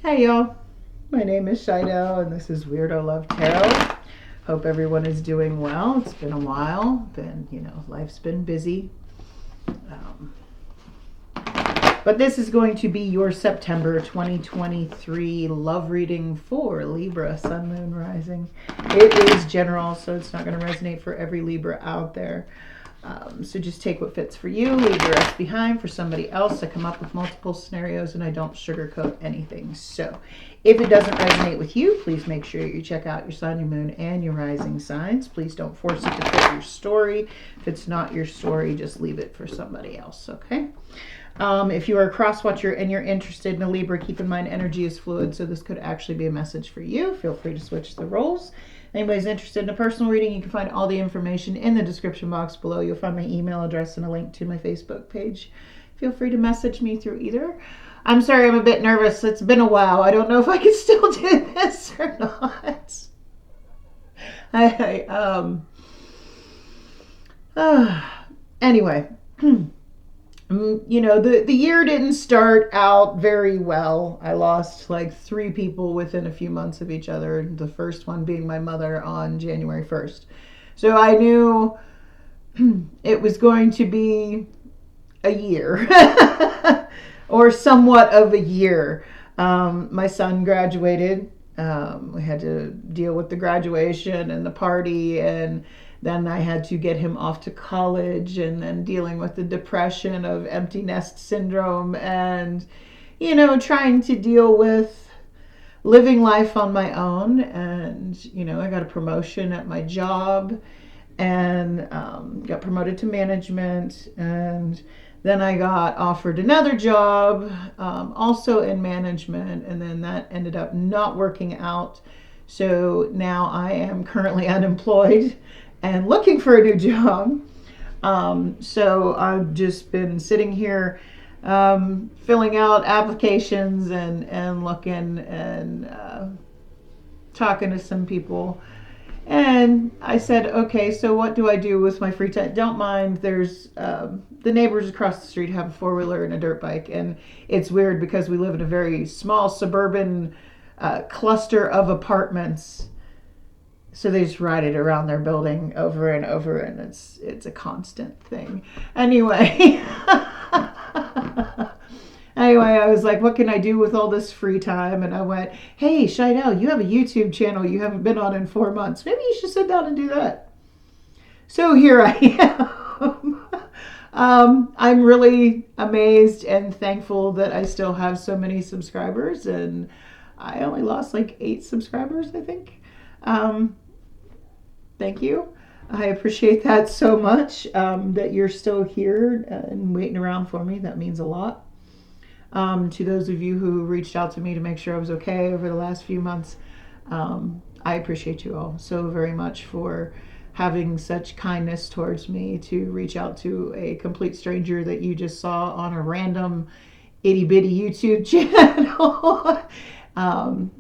Hey y'all, my name is Shido and this is Weirdo Love Tarot. Hope everyone is doing well. It's been a while. Life's been busy. But this is going to be your September 2023 love reading for Libra, Sun, Moon, Rising. It is general, so it's not going to resonate for every Libra out there. So just take what fits for you, leave the rest behind for somebody else. I come up with multiple scenarios and I don't sugarcoat anything. So if it doesn't resonate with you, please make sure you check out your sun, your moon, and your rising signs. Please don't force it to fit your story. If it's not your story, just leave it for somebody else, okay? If you are a cross watcher and you're interested in a Libra, keep in mind energy is fluid, so this could actually be a message for you. Feel free to switch the roles. Anybody's interested in a personal reading, you can find all the information in the description box below. You'll find my email address and a link to my Facebook page. Feel free to message me through either. I'm sorry, I'm a bit nervous. It's been a while. I don't know if I can still do this or not. Anyway. The year didn't start out very well. I lost like 3 people within a few months of each other. The first one being my mother on January 1st. So I knew it was going to be a year or somewhat of a year. My son graduated. We had to deal with the graduation and the party, and then I had to get him off to college, and then dealing with the depression of empty nest syndrome and, trying to deal with living life on my own. And, I got a promotion at my job and got promoted to management. And then I got offered another job, also in management. And then that ended up not working out. So now I am currently unemployed and looking for a new job. So I've just been sitting here filling out applications and looking and talking to some people. And I said, okay, so what do I do with my free time? Don't mind, there's the neighbors across the street have a 4-wheeler and a dirt bike. And it's weird because we live in a very small suburban cluster of apartments. So they just ride it around their building over and over, and it's a constant thing. Anyway, I was like, what can I do with all this free time? And I went, hey, Shidell, you have a YouTube channel you haven't been on in 4 months. Maybe you should sit down and do that. So here I am. I'm really amazed and thankful that I still have so many subscribers, and I only lost like 8 subscribers, I think. Thank you. I appreciate that so much, that you're still here and waiting around for me. That means a lot. To those of you who reached out to me to make sure I was okay over the last few months, I appreciate you all so very much for having such kindness towards me to reach out to a complete stranger that you just saw on a random itty bitty YouTube channel.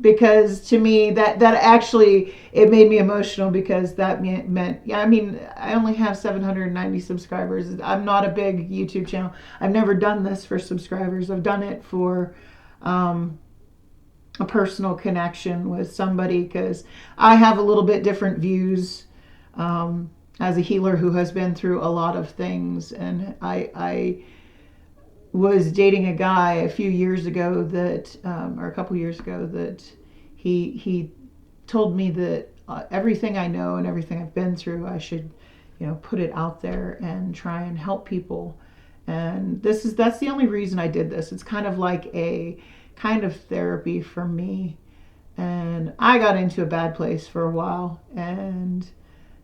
Because to me that actually, it made me emotional, because that meant I only have 790 subscribers. I'm not a big YouTube channel. I've never done this for subscribers. I've done it for a personal connection with somebody, because I have a little bit different views as a healer who has been through a lot of things. And I was dating a guy a few years ago that, or a couple years ago, that he told me that everything I know and everything I've been through, I should, put it out there and try and help people. And that's the only reason I did this. It's kind of like a kind of therapy for me. And I got into a bad place for a while and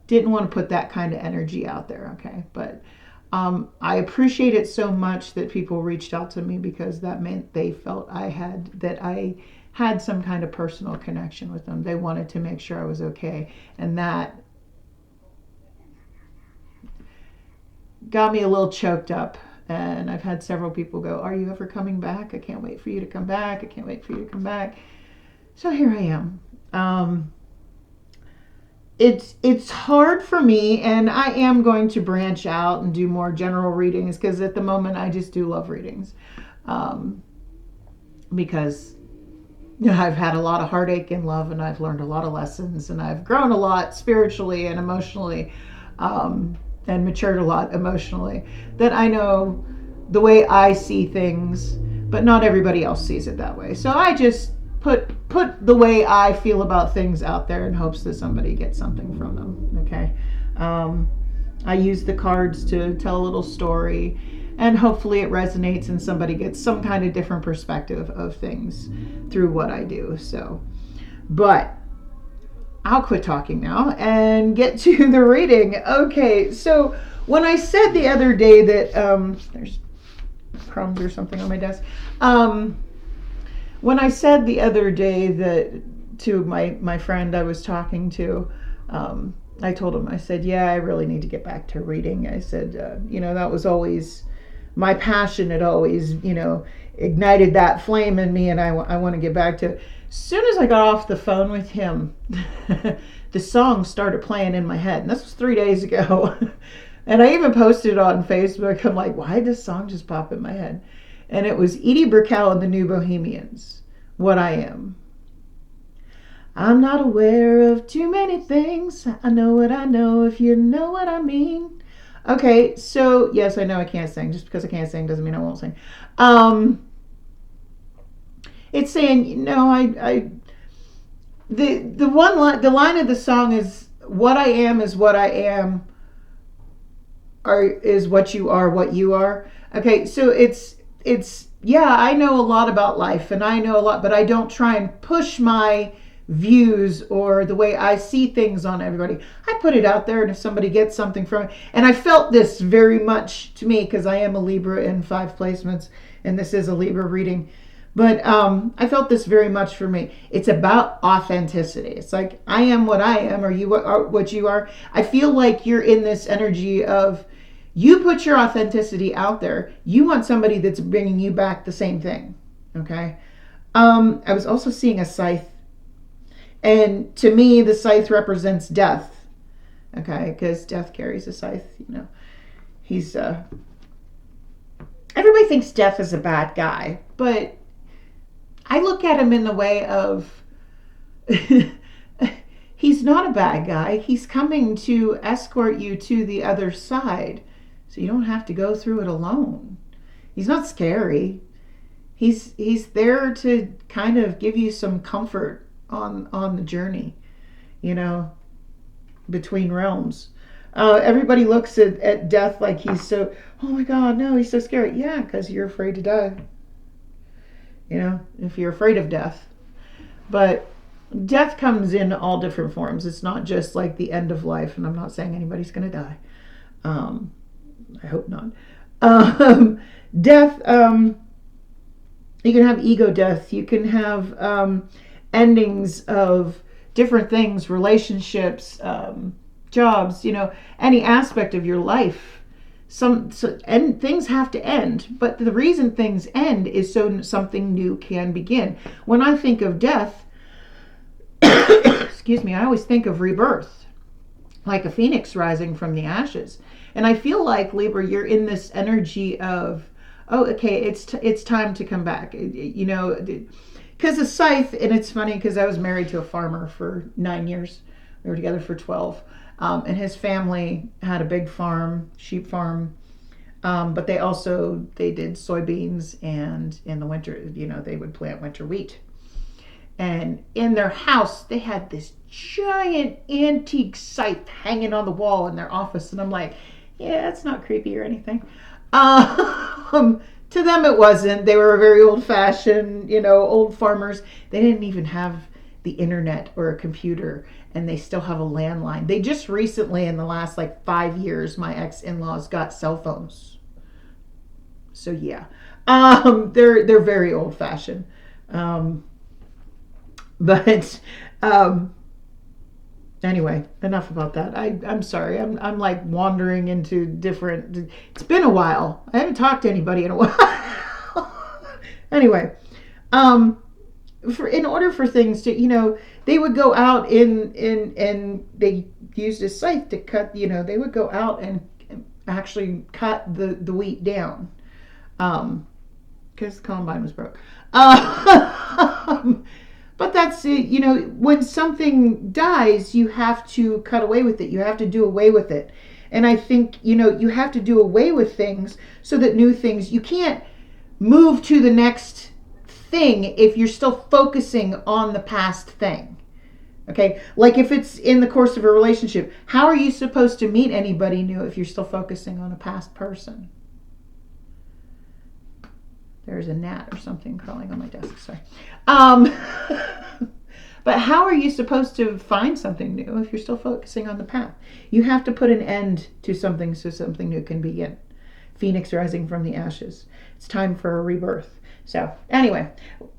didn't want to put that kind of energy out there. Okay. But I appreciate it so much that people reached out to me, because that meant they felt I had some kind of personal connection with them. They wanted to make sure I was okay. And that got me a little choked up. And I've had several people go, are you ever coming back? I can't wait for you to come back. I can't wait for you to come back. So here I am. It's hard for me, and I am going to branch out and do more general readings, because at the moment I just do love readings, because I've had a lot of heartache in love, and I've learned a lot of lessons, and I've grown a lot spiritually and emotionally, and matured a lot emotionally. That I know the way I see things, but not everybody else sees it that way. So I just put the way I feel about things out there in hopes that somebody gets something from them. Okay. I use the cards to tell a little story, and hopefully it resonates and somebody gets some kind of different perspective of things through what I do. So, but I'll quit talking now and get to the reading. Okay, so when I said the other day that there's crumbs or something on my desk. When I said the other day that to my friend I was talking to, I told him, I said, yeah, I really need to get back to reading. I said, that was always my passion. It always, ignited that flame in me, and I want to get back to it. As soon as I got off the phone with him, the song started playing in my head. And this was 3 days ago. And I even posted it on Facebook. I'm like, why did this song just pop in my head? And it was Edie Brickell and the New Bohemians, What I Am. I'm not aware of too many things. I know what I know, if you know what I mean. Okay, so yes, I know I can't sing. Just because I can't sing doesn't mean I won't sing. It's saying, the line of the song is, what I am is what I am, or is what you are. Okay, so it's yeah, I know a lot about life, and I know a lot, but I don't try and push my views or the way I see things on everybody. I put it out there, and if somebody gets something from it, and I felt this very much to me because I am a Libra in 5 placements, and this is a Libra reading. But I felt this very much for me. It's about authenticity. It's like, I am what I am, or you are what you are. I feel like you're in this energy of, you put your authenticity out there. You want somebody that's bringing you back the same thing. Okay. I was also seeing a scythe. And to me, the scythe represents death. Okay. Because death carries a scythe. He's, everybody thinks death is a bad guy. But I look at him in the way of, he's not a bad guy. He's coming to escort you to the other side, so you don't have to go through it alone. He's not scary. He's there to kind of give you some comfort on the journey, between realms. Everybody looks at death like he's so, oh my God, no, he's so scary. Yeah, because you're afraid to die. If you're afraid of death. But death comes in all different forms. It's not just like the end of life, and I'm not saying anybody's going to die. I hope not. Death, you can have ego death. You can have endings of different things, relationships, jobs, any aspect of your life. And things have to end, but the reason things end is so something new can begin. When I think of death, excuse me, I always think of rebirth, like a phoenix rising from the ashes. And I feel like, Libra, you're in this energy of, oh, okay, it's time to come back. Because a scythe, and it's funny because I was married to a farmer for 9 years. We were together for 12. And his family had a big farm, sheep farm, but they did soybeans, and in the winter, they would plant winter wheat. And in their house, they had this giant antique scythe hanging on the wall in their office. And I'm like, yeah, it's not creepy or anything. To them, it wasn't. They were very old-fashioned, old farmers. They didn't even have the internet or a computer, and they still have a landline. They just recently, in the last 5 years, my ex-in-laws got cell phones. So yeah, they're very old-fashioned. But anyway, enough about that. I'm sorry. I'm wandering into different. It's been a while. I haven't talked to anybody in a while. Anyway, in order for things to, they would go out and they used a scythe to cut, they would go out and actually cut the wheat down, because the combine was broke. But that's it. You know, when something dies, you have to cut away with it. You have to do away with it. And I think, you know, you have to do away with things so that new things, you can't move to the next thing if you're still focusing on the past thing. Okay, like if it's in the course of a relationship, how are you supposed to meet anybody new if you're still focusing on a past person? There's a gnat or something crawling on my desk, sorry. But how are you supposed to find something new if you're still focusing on the past? You have to put an end to something so something new can begin. Phoenix rising from the ashes. It's time for a rebirth. So anyway,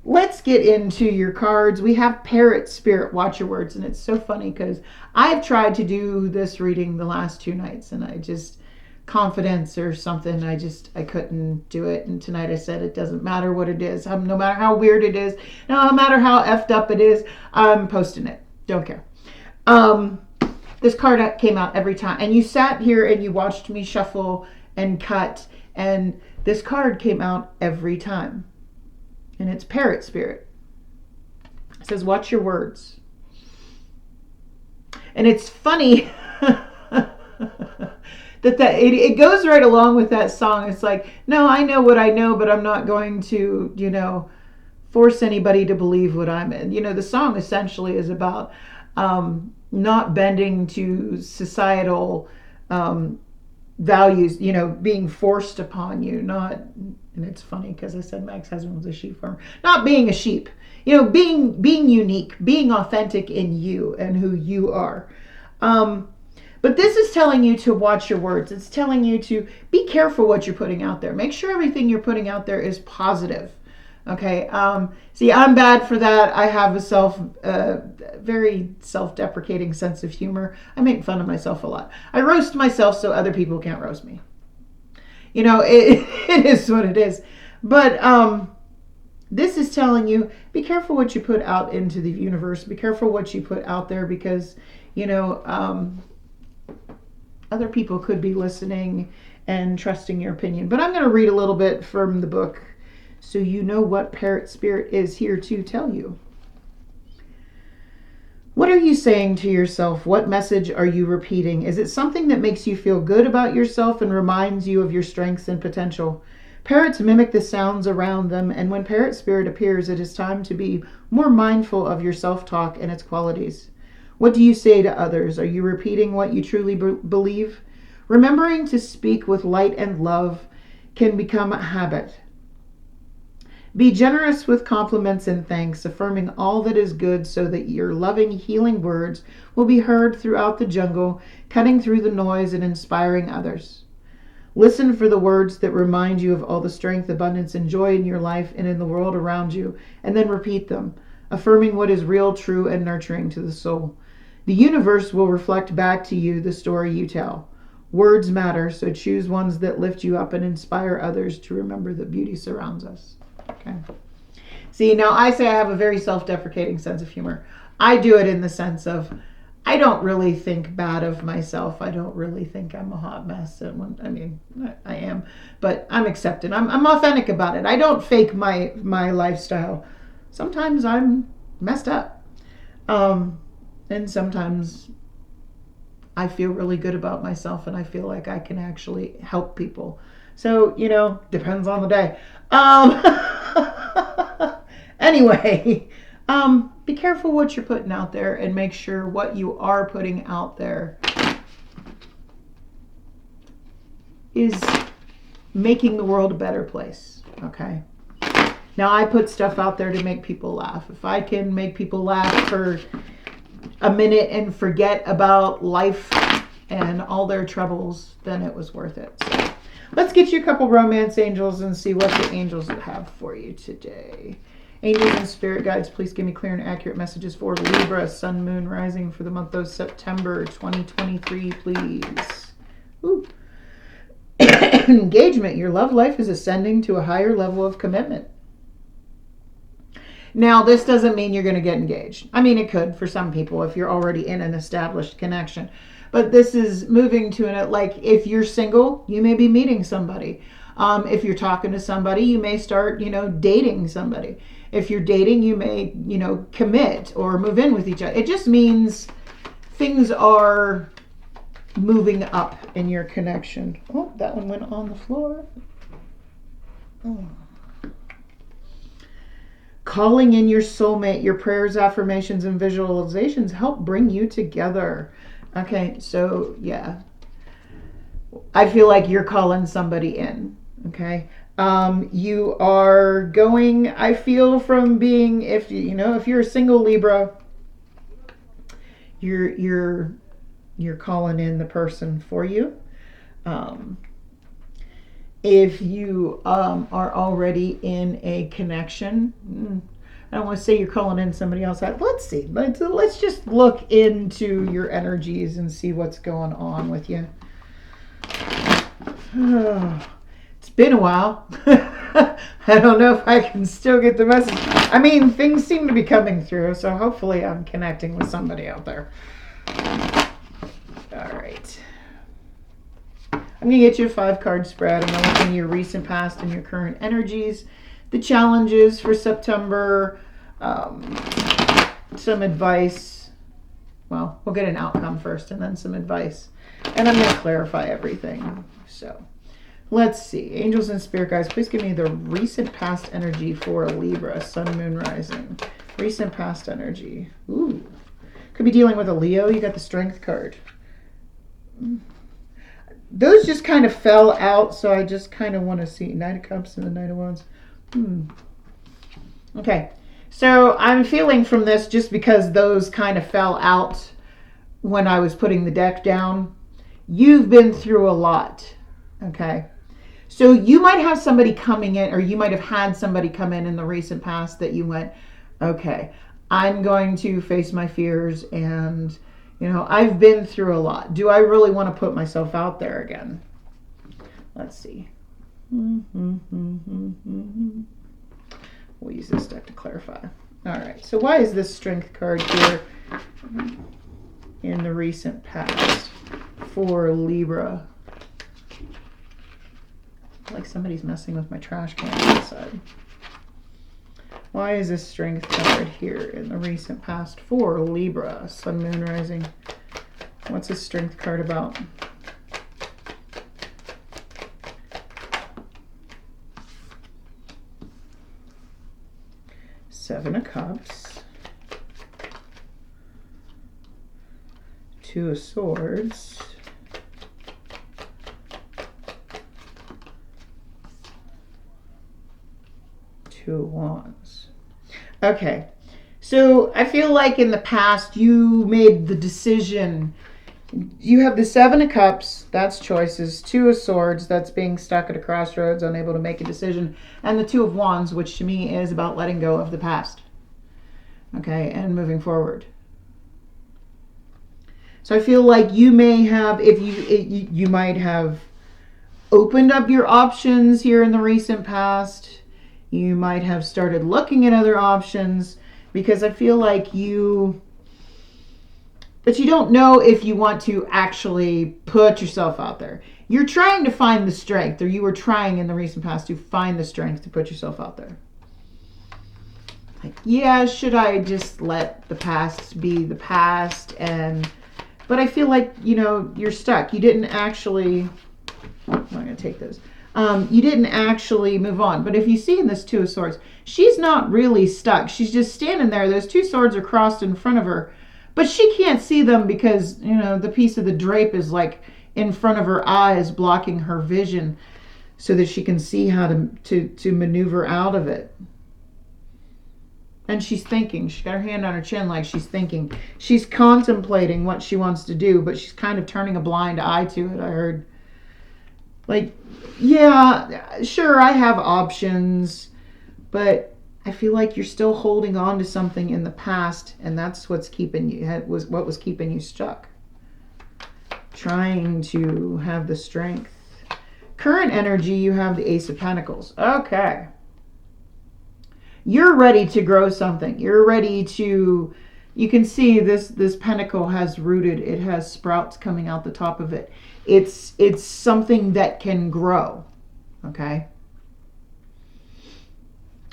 let's get into your cards. We have Parrot Spirit, watch your words. And it's so funny because I've tried to do this reading the last 2 nights and I just, confidence or something, I couldn't do it. And tonight I said, it doesn't matter what it is. No matter how weird it is, no matter how effed up it is, I'm posting it. Don't care. This card came out every time. And you sat here and you watched me shuffle and cut. And this card came out every time. And it's Parrot Spirit. It says, watch your words. And it's funny it goes right along with that song. It's like, no, I know what I know, but I'm not going to, you know, force anybody to believe what I'm in. You know, the song essentially is about not bending to societal values, you know, being forced upon you, not, and it's funny because I said my ex-husband was a sheep farmer, not being a sheep, you know, being unique, being authentic in you and who you are. But this is telling you to watch your words. It's telling you to be careful what you're putting out there. Make sure everything you're putting out there is positive. Okay. See, I'm bad for that. I have a very self-deprecating sense of humor. I make fun of myself a lot. I roast myself so other people can't roast me. You know, it is what it is. But this is telling you, be careful what you put out into the universe. Be careful what you put out there because, you know, other people could be listening and trusting your opinion. But I'm going to read a little bit from the book so you know what Parrot Spirit is here to tell you. What are you saying to yourself? What message are you repeating? Is it something that makes you feel good about yourself and reminds you of your strengths and potential? Parrots mimic the sounds around them, and when Parrot Spirit appears, it is time to be more mindful of your self-talk and its qualities. What do you say to others? Are you repeating what you truly believe? Remembering to speak with light and love can become a habit. Be generous with compliments and thanks, affirming all that is good so that your loving, healing words will be heard throughout the jungle, cutting through the noise and inspiring others. Listen for the words that remind you of all the strength, abundance, and joy in your life and in the world around you, and then repeat them, affirming what is real, true, and nurturing to the soul. The universe will reflect back to you the story you tell. Words matter, so choose ones that lift you up and inspire others to remember that beauty surrounds us. Okay. See, now I say I have a very self-deprecating sense of humor. I do it in the sense of I don't really think bad of myself. I don't really think I'm a hot mess. I mean, I am, but I'm accepted. I'm authentic about it. I don't fake my lifestyle. Sometimes I'm messed up. And sometimes I feel really good about myself and I feel like I can actually help people. So, you know, depends on the day. Anyway, be careful what you're putting out there and make sure what you are putting out there is making the world a better place. Okay. Now I put stuff out there to make people laugh. If I can make people laugh for a minute and forget about life and all their troubles, then it was worth it. So let's get you a couple romance angels and see what the angels have for you today. Angels and spirit guides, please give me clear and accurate messages for Libra, sun, moon, rising for the month of September 2023, please. Ooh. Engagement. Your love life is ascending to a higher level of commitment. Now, this doesn't mean you're going to get engaged. I mean, it could for some people if you're already in an established connection. But this is moving to like, if you're single, you may be meeting somebody. If you're talking to somebody, you may start, dating somebody. If you're dating, you may, commit or move in with each other. It just means things are moving up in your connection. Oh, that one went on the floor. Oh. Calling in your soulmate, your prayers, affirmations, and visualizations help bring you together. Okay, so yeah. I feel like you're calling somebody in. Okay. You are going, I feel from being, if you're a single Libra, you're calling in the person for you. If you are already in a connection, I don't want to say you're calling in somebody else. Let's see. Let's just look into your energies and see what's going on with you. It's been a while. I don't know if I can still get the message. I mean, things seem to be coming through, so hopefully I'm connecting with somebody out there. All right. I'm going to get you a 5-card spread. I'm going to look into your recent past and your current energies, the challenges for September, some advice. Well, we'll get an outcome first and then some advice. And I'm going to clarify everything. So let's see. Angels and spirit guides, please give me the recent past energy for Libra, sun, moon, rising. Recent past energy. Ooh. Could be dealing with a Leo. You got the strength card. Those just kind of fell out, so I just kind of want to see Knight of Cups and the Knight of Wands. Okay, so I'm feeling from this, just because those kind of fell out when I was putting the deck down, you've been through a lot, okay? So you might have somebody coming in, or you might have had somebody come in the recent past that you went, okay, I'm going to face my fears, and I've been through a lot. Do I really want to put myself out there again? Let's see. We'll use this deck to clarify. All right. So why is this strength card here in the recent past for Libra? Like somebody's messing with my trash can inside. Why is this strength card here in the recent past for Libra, sun, moon, rising? What's this strength card about? Seven of Cups. Two of Swords. Two of Wands. Okay, so I feel like in the past you made the decision. You have the Seven of Cups, that's choices. Two of Swords, that's being stuck at a crossroads, unable to make a decision. And the Two of Wands, which to me is about letting go of the past. Okay, and moving forward. So I feel like you may have, you might have opened up your options here in the recent past. You might have started looking at other options, because I feel like but you don't know if you want to actually put yourself out there. You're trying to find the strength, or you were trying in the recent past to find the strength to put yourself out there. Like, yeah, should I just let the past be the past? But I feel like, you're stuck. You didn't actually, I'm not going to take those. You didn't actually move on. But if you see in this Two of Swords, she's not really stuck. She's just standing there. Those two swords are crossed in front of her, but she can't see them because, the piece of the drape is like in front of her eyes, blocking her vision so that she can see how to maneuver out of it. And she's thinking. She's got her hand on her chin like she's thinking. She's contemplating what she wants to do, but she's kind of turning a blind eye to it, I heard. Like, yeah, sure, I have options, but I feel like you're still holding on to something in the past, and that's what's keeping you, what was keeping you stuck. Trying to have the strength. Current energy, you have the Ace of Pentacles. Okay. You're ready to grow something. You're ready to, you can see this pentacle has rooted. It has sprouts coming out the top of it. It's something that can grow, okay?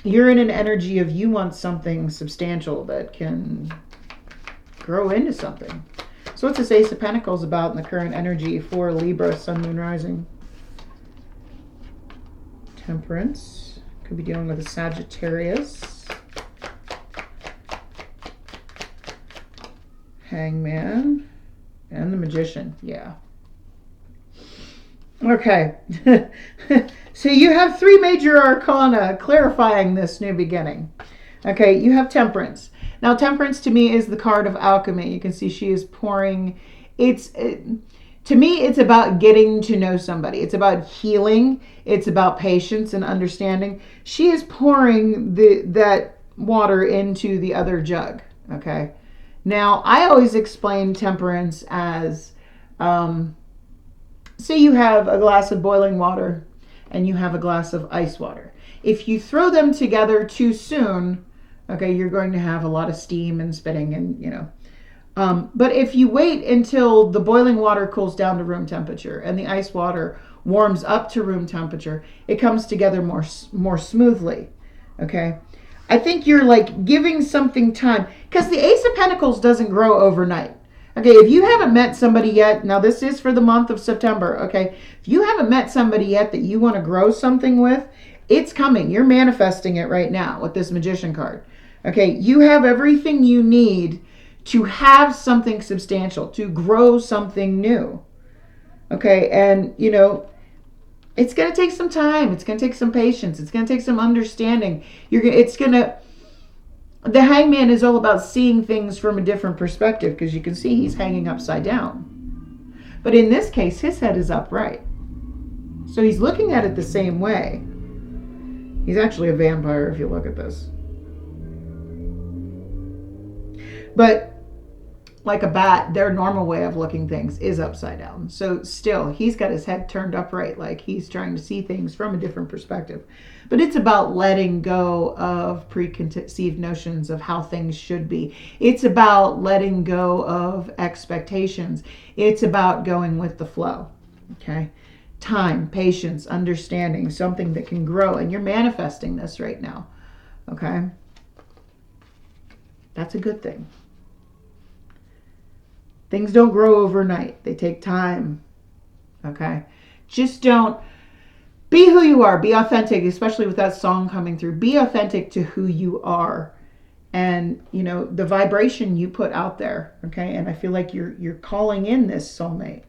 you're in an energy of you want something substantial that can grow into something. So what's this Ace of Pentacles about in the current energy for Libra, Sun, Moon, Rising? Temperance. Could be dealing with a Sagittarius. Hangman. And the Magician. Yeah. Okay. So you have 3 major arcana clarifying this new beginning. Okay, you have Temperance. Now, Temperance to me is the card of alchemy. You can see she is pouring. To me, it's about getting to know somebody. It's about healing. It's about patience and understanding. She is pouring that water into the other jug. Okay. Now, I always explain Temperance as, say you have a glass of boiling water and you have a glass of ice water. If you throw them together too soon, okay, you're going to have a lot of steam and spitting and, you know. But if you wait until the boiling water cools down to room temperature and the ice water warms up to room temperature, it comes together more smoothly, okay? I think you're like giving something time, because the Ace of Pentacles doesn't grow overnight. Okay, if you haven't met somebody yet, now this is for the month of September, okay? If you haven't met somebody yet that you want to grow something with, it's coming. You're manifesting it right now with this Magician card. Okay, you have everything you need to have something substantial, to grow something new. Okay, and you know, it's going to take some time. It's going to take some patience. It's going to take some understanding. The Hangman is all about seeing things from a different perspective, because you can see he's hanging upside down. But in this case, his head is upright. So he's looking at it the same way. He's actually a vampire if you look at this. But like a bat, their normal way of looking things is upside down. So still, he's got his head turned upright, like he's trying to see things from a different perspective. But it's about letting go of preconceived notions of how things should be. It's about letting go of expectations. It's about going with the flow. Okay? Time, patience, understanding, something that can grow. And you're manifesting this right now. Okay? That's a good thing. Things don't grow overnight. They take time. Okay? Just don't. Be who you are. Be authentic, especially with that song coming through. Be authentic to who you are. And, you know, the vibration you put out there. Okay? And I feel like you're calling in this soulmate.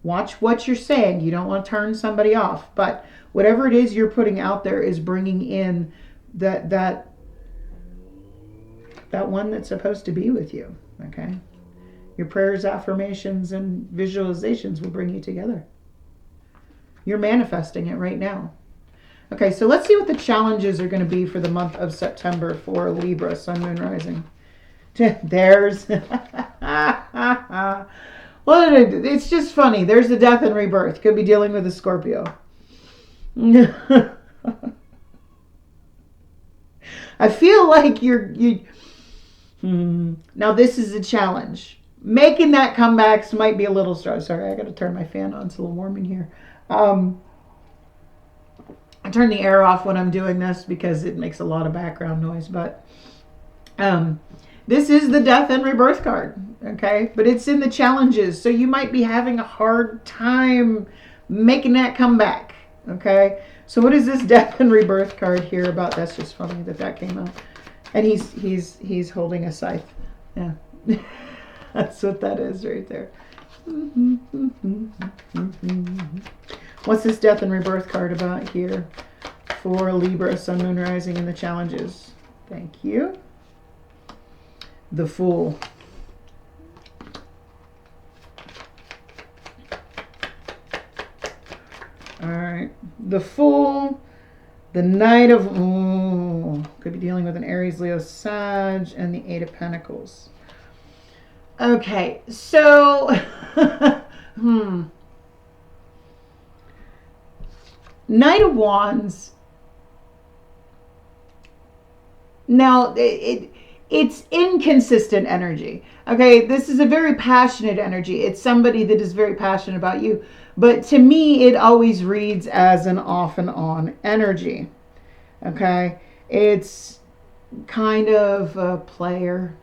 Watch what you're saying. You don't want to turn somebody off. But whatever it is you're putting out there is bringing in that one that's supposed to be with you. Okay? Your prayers, affirmations, and visualizations will bring you together. You're manifesting it right now. Okay, so let's see what the challenges are going to be for the month of September for Libra, Sun, Moon, Rising. There's... Well, it's just funny. There's the death and rebirth. Could be dealing with a Scorpio. I feel like you. Now this is a challenge. Making that comebacks might be a little strong. Sorry, I got to turn my fan on. It's a little warm in here. I turn the air off when I'm doing this because it makes a lot of background noise. But this is the death and rebirth card. Okay, but it's in the challenges, so you might be having a hard time making that comeback. Okay, so what is this death and rebirth card here about? That's just funny that came out. And he's holding a scythe. Yeah. That's what that is right there. What's this death and rebirth card about here for Libra, Sun, Moon, Rising, and the challenges? Thank you. The Fool. All right. The Fool. The Knight of... could be dealing with an Aries, Leo, Sag, and the Eight of Pentacles. Okay, so... Knight of Wands. Now, it's inconsistent energy. Okay, this is a very passionate energy. It's somebody that is very passionate about you. But to me, it always reads as an off and on energy. Okay? It's kind of a player,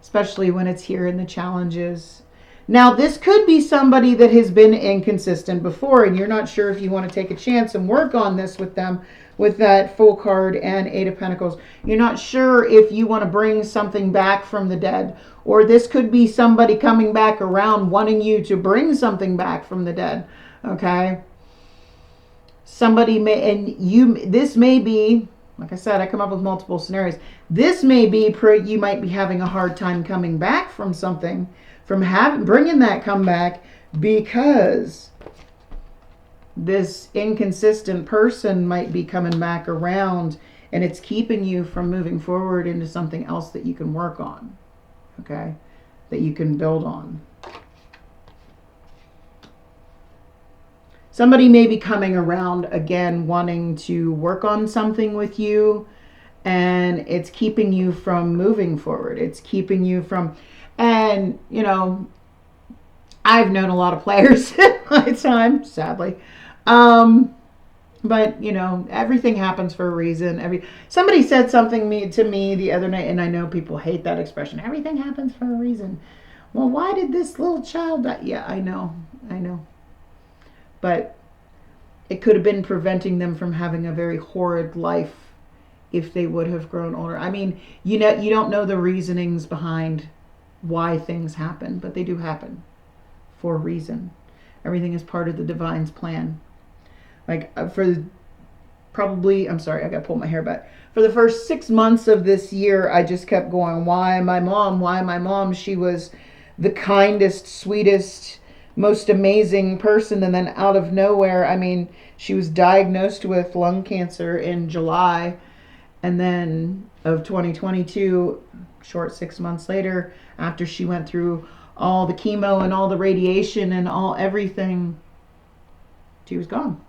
especially when it's here in the challenges. Now, this could be somebody that has been inconsistent before, and you're not sure if you want to take a chance and work on this with them with that Fool card and Eight of Pentacles. You're not sure if you want to bring something back from the dead, or this could be somebody coming back around wanting you to bring something back from the dead, okay? Somebody may, and this may be, like I said, I come up with multiple scenarios. This may be, you might be having a hard time coming back from something, from bringing that comeback, because this inconsistent person might be coming back around, and it's keeping you from moving forward into something else that you can work on, okay, that you can build on. Somebody may be coming around again wanting to work on something with you, and it's keeping you from moving forward. It's keeping you from, and you know, I've known a lot of players in my time, sadly. But you know, everything happens for a reason. Somebody said something to me the other night, and I know people hate that expression. Everything happens for a reason. Well, why did this little child die? Yeah, I know. But it could have been preventing them from having a very horrid life if they would have grown older. I mean, you don't know the reasonings behind why things happen, but they do happen for a reason. Everything is part of the divine's plan. Like I'm sorry, I gotta pull my hair back. For the first 6 months of this year, I just kept going, why my mom? She was the kindest, sweetest, most amazing person. And then out of nowhere, I mean, she was diagnosed with lung cancer in July, and then of 2022, short 6 months later, after she went through all the chemo and all the radiation and everything, she was gone.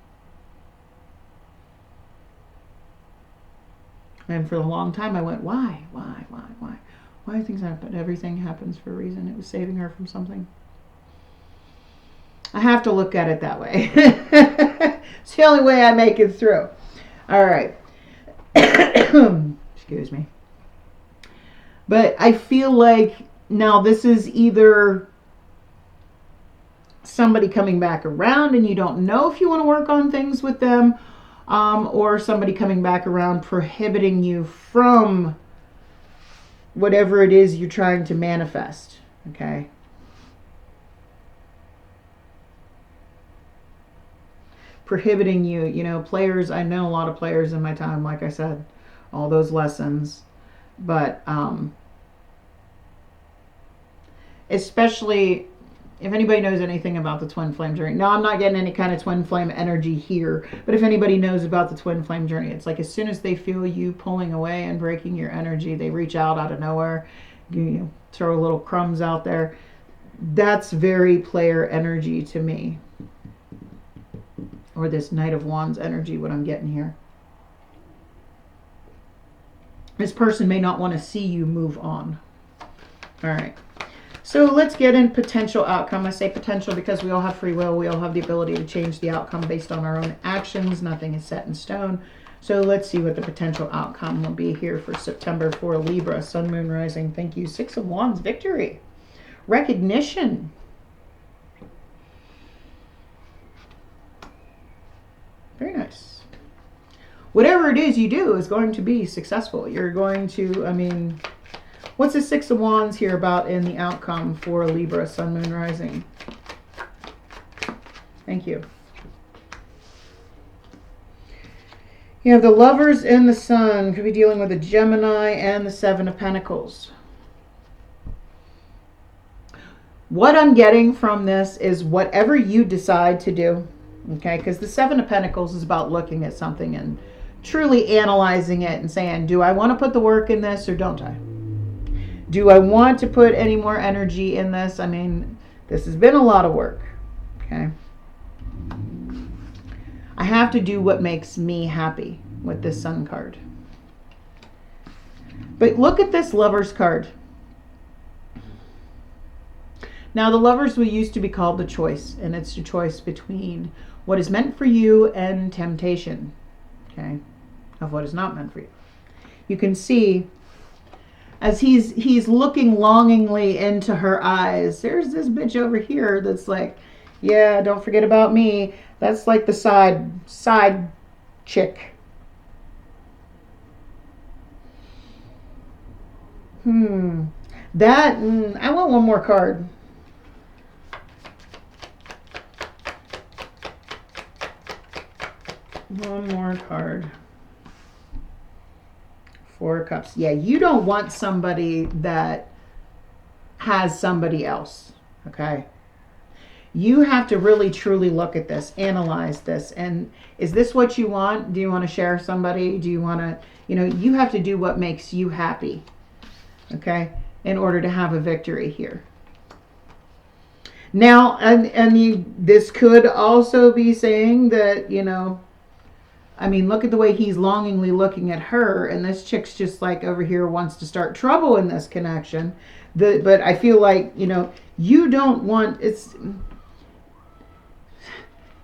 And for a long time I went, why are things happen? Everything happens for a reason. It was saving her from something. I have to look at it that way. It's the only way I make it through. All right. Excuse me. But I feel like now this is either somebody coming back around and you don't know if you want to work on things with them, or somebody coming back around prohibiting you from whatever it is you're trying to manifest. Okay. Prohibiting you, you know, players, I know a lot of players in my time, like I said, all those lessons, but especially if anybody knows anything about the twin flame journey. Now, I'm not getting any kind of twin flame energy here, but if anybody knows about the twin flame journey, it's like as soon as they feel you pulling away and breaking your energy, they reach out of nowhere, you throw little crumbs out there. That's very player energy to me. Or this Knight of Wands energy, what I'm getting here. This person may not want to see you move on. All right. So let's get in potential outcome. I say potential because we all have free will. We all have the ability to change the outcome based on our own actions. Nothing is set in stone. So let's see what the potential outcome will be here for September for Libra, Sun, Moon, Rising. Thank you. Six of Wands, victory, recognition. Very nice. Whatever it is you do is going to be successful. You're going to, I mean, what's the Six of Wands here about in the outcome for Libra, Sun, Moon, Rising? Thank you. You have the Lovers and the Sun. Could be dealing with a Gemini and the Seven of Pentacles. What I'm getting from this is whatever you decide to do, okay? Because the Seven of Pentacles is about looking at something and truly analyzing it and saying, do I want to put the work in this or don't I? Do I want to put any more energy in this? I mean, this has been a lot of work, okay? I have to do what makes me happy with this Sun card. But look at this Lovers card. Now, the Lovers used to be called the choice, and it's the choice between what is meant for you and temptation, okay? of what is not meant for you. You can see as he's looking longingly into her eyes, there's this bitch over here that's like, yeah, don't forget about me. That's like the side chick. That, I want one more card. One more card. Four of Cups. Yeah, you don't want somebody that has somebody else, okay? You have to really truly look at this, analyze this, and is this what you want? Do you want to share somebody? Do you want to, you have to do what makes you happy, okay, in order to have a victory here. Now, this could also be saying that, look at the way he's longingly looking at her, and this chick's just like over here wants to start trouble in this connection. But I feel like, you don't want,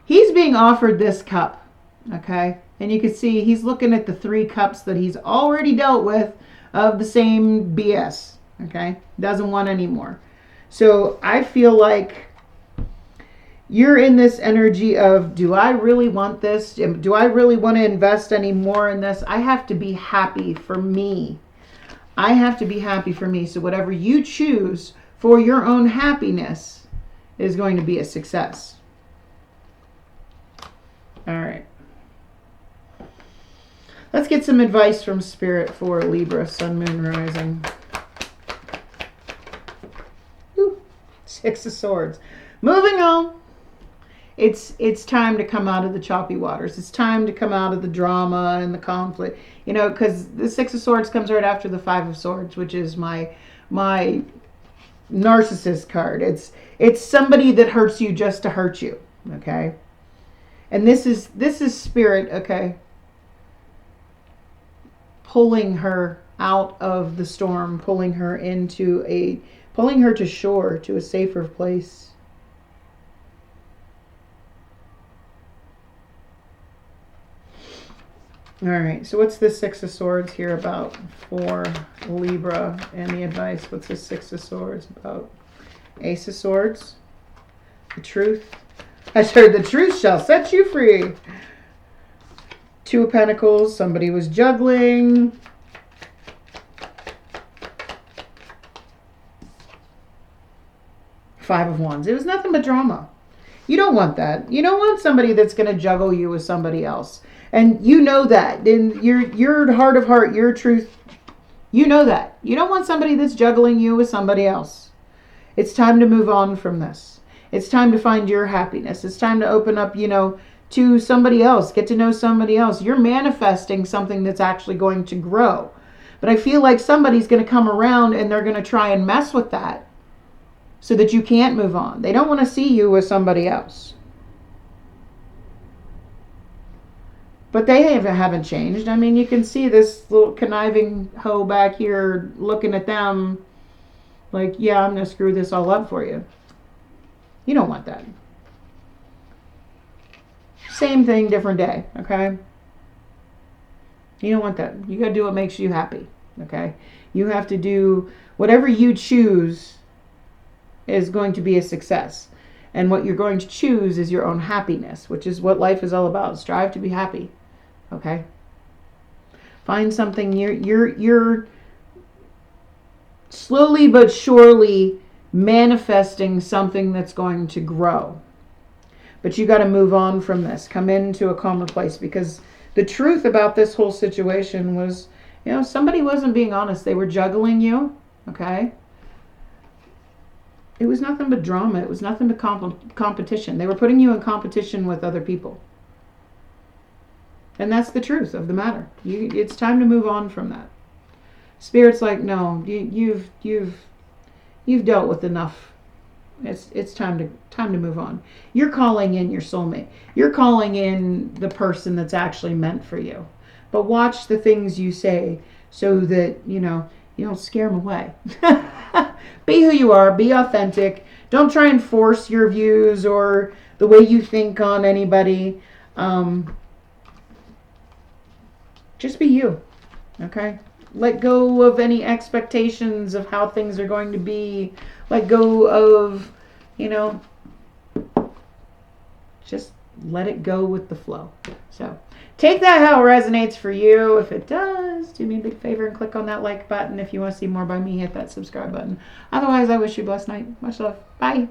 he's being offered this cup, okay? And you can see he's looking at the 3 cups that he's already dealt with of the same BS, okay? Doesn't want any more. So I feel like you're in this energy of, do I really want this? Do I really want to invest any more in this? I have to be happy for me. I have to be happy for me. So whatever you choose for your own happiness is going to be a success. All right. Let's get some advice from Spirit for Libra, Sun, Moon, Rising. Ooh, 6 of Swords. Moving on. It's time to come out of the choppy waters. It's time to come out of the drama and the conflict. Because the 6 of Swords comes right after the 5 of Swords, which is my narcissist card. It's somebody that hurts you just to hurt you, okay? And this is Spirit, okay, pulling her out of the storm, pulling her to shore, to a safer place. All right, so what's the 6 of Swords here about for Libra and the advice? What's the 6 of Swords about? Ace of Swords, the truth. I said the truth shall set you free. 2 of Pentacles, somebody was juggling. 5 of Wands. It was nothing but drama. You don't want that. You don't want somebody that's going to juggle you with somebody else. And you know that. In your heart of heart, your truth, you know that. You don't want somebody that's juggling you with somebody else. It's time to move on from this. It's time to find your happiness. It's time to open up, to somebody else. Get to know somebody else. You're manifesting something that's actually going to grow. But I feel like somebody's going to come around and they're going to try and mess with that so that you can't move on. They don't want to see you with somebody else. But they haven't changed. You can see this little conniving hoe back here looking at them like, yeah, I'm going to screw this all up for you. You don't want that. Same thing, different day, okay? You don't want that. You got to do what makes you happy, okay? You have to do whatever you choose is going to be a success. And what you're going to choose is your own happiness, which is what life is all about. Strive to be happy. Okay? Find something you're slowly but surely manifesting something that's going to grow. But you got to move on from this. Come into a calmer place, because the truth about this whole situation was, somebody wasn't being honest. They were juggling you, okay? It was nothing but drama. It was nothing but competition. They were putting you in competition with other people. And that's the truth of the matter. It's time to move on from that. Spirit's like, no, you've dealt with enough. It's time to move on. You're calling in your soulmate. You're calling in the person that's actually meant for you. But watch the things you say so that, you don't scare them away. Be who you are. Be authentic. Don't try and force your views or the way you think on anybody. Just be you. Okay? Let go of any expectations of how things are going to be. Let go of, just let it go with the flow. So take that how it resonates for you. If it does, do me a big favor and click on that like button. If you want to see more by me, hit that subscribe button. Otherwise, I wish you a blessed night. Much love. Bye.